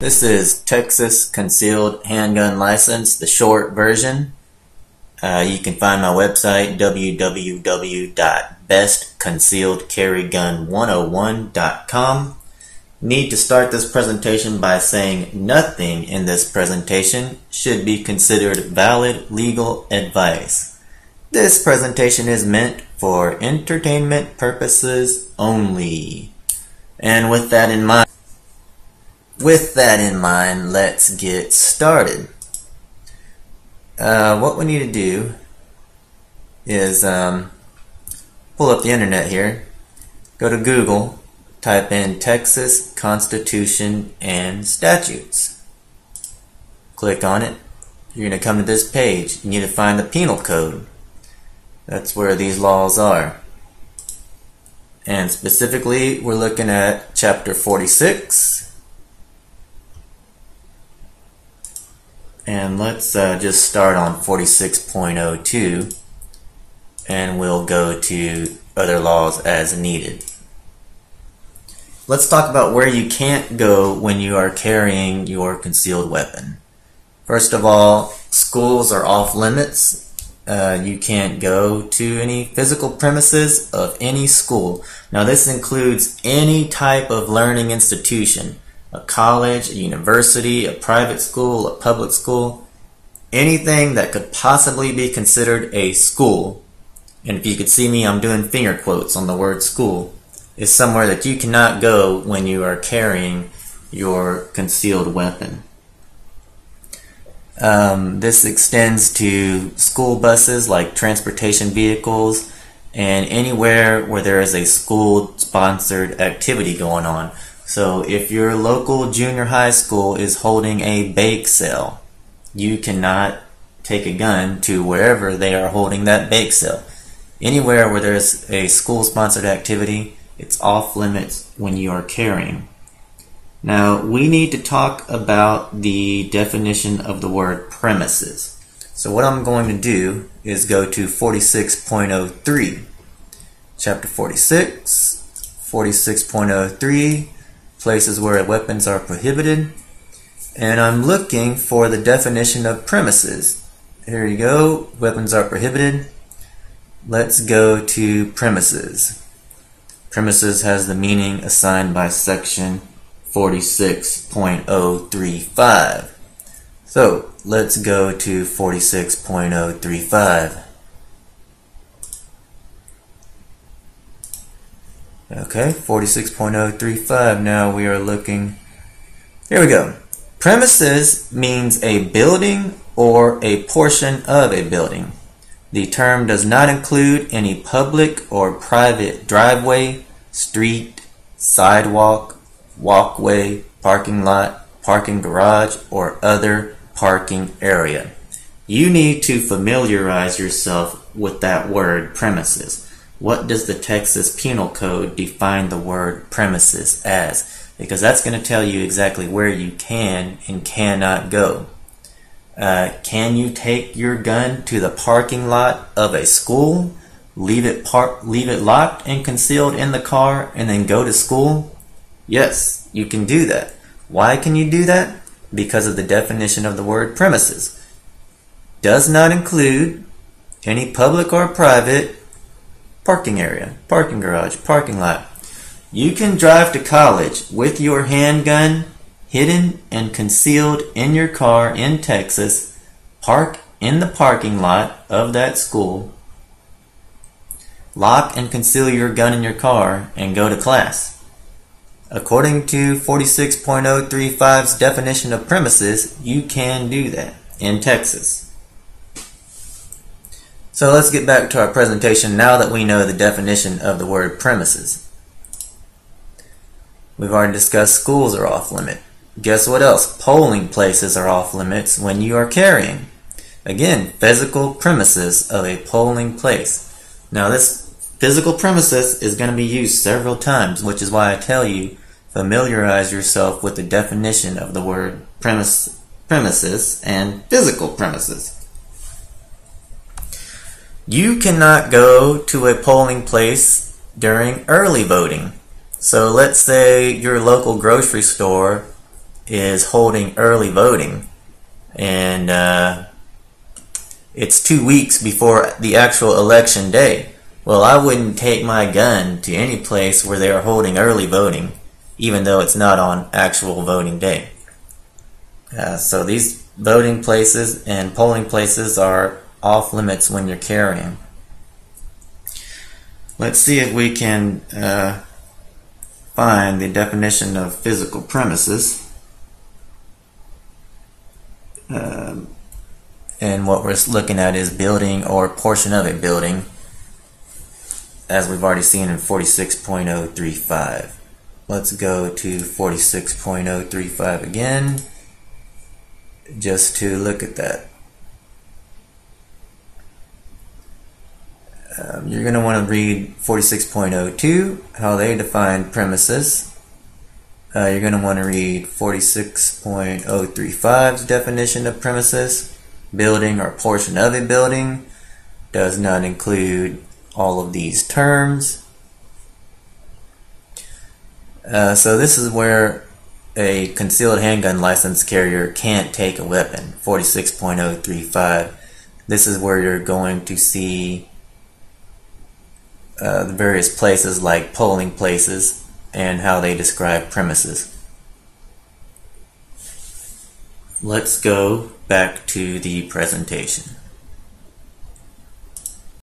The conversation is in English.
This is Texas Concealed Handgun License, the short version. You can find my website, www.bestconcealedcarrygun101.com. Need to start this presentation by saying nothing in this presentation should be considered valid legal advice. This presentation is meant for entertainment purposes only. And with that in mind, let's get started. What we need to do is pull up the internet here, go to Google, type in Texas Constitution and Statutes. Click on it. You're going to come to this page. You need to find the penal code. That's where these laws are. And specifically, we're looking at Chapter 46. And let's just start on 46.02, and we'll go to other laws as needed. Let's talk about where you can't go when you are carrying your concealed weapon. First of all, schools are off limits. You can't go to any physical premises of any school. Now this includes any type of learning institution. A college, a university, a private school, a public school, anything that could possibly be considered a school, and if you could see me, I'm doing finger quotes on the word school, is somewhere that you cannot go when you are carrying your concealed weapon. This extends to school buses, like transportation vehicles, and anywhere where there is a school-sponsored activity going on. So if your local junior high school is holding a bake sale, you cannot take a gun to wherever they are holding that bake sale. Anywhere where there's a school-sponsored activity, it's off limits when you are carrying. Now, we need to talk about the definition of the word premises. So what I'm going to do is go to 46.03. Chapter 46, 46.03. Places where weapons are prohibited, and I'm looking for the definition of premises. Here you go, weapons are prohibited. Let's go to premises. Premises has the meaning assigned by section 46.035. So let's go to 46.035. Okay, 46.035. Now we are looking. Here we go. Premises means a building or a portion of a building. The term does not include any public or private driveway, street, sidewalk, walkway, parking lot, parking garage, or other parking area. You need to familiarize yourself with that word premises. What does the Texas Penal Code define the word premises as? Because that's going to tell you exactly where you can and cannot go. Can you take your gun to the parking lot of a school, leave it locked and concealed in the car, and then go to school? Yes, you can do that. Why can you do that? Because of the definition of the word premises. Does not include any public or private parking area, parking garage, parking lot. You can drive to college with your handgun hidden and concealed in your car in Texas, park in the parking lot of that school, lock and conceal your gun in your car, and go to class. According to 46.035's definition of premises, you can do that in Texas. So let's get back to our presentation now that we know the definition of the word premises. We've already discussed schools are off limit. Guess what else? Polling places are off limits when you are carrying. Again, physical premises of a polling place. Now this physical premises is going to be used several times, which is why I tell you, familiarize yourself with the definition of the word premises and physical premises. You cannot go to a polling place during early voting. So let's say your local grocery store is holding early voting, and it's 2 weeks before the actual election day. Well, I wouldn't take my gun to any place where they are holding early voting, even though it's not on actual voting day. So these voting places and polling places are off limits when you're carrying. Let's see if we can find the definition of physical premises. And what we're looking at is building or portion of a building, as we've already seen in 46.035. Let's go to 46.035 again, just to look at that. You're going to want to read 46.02, how they define premises. You're going to want to read 46.035's definition of premises. Building or portion of a building does not include all of these terms. So this is where a concealed handgun license carrier can't take a weapon. 46.035. This is where you're going to see the various places like polling places and how they describe premises. Let's go back to the presentation.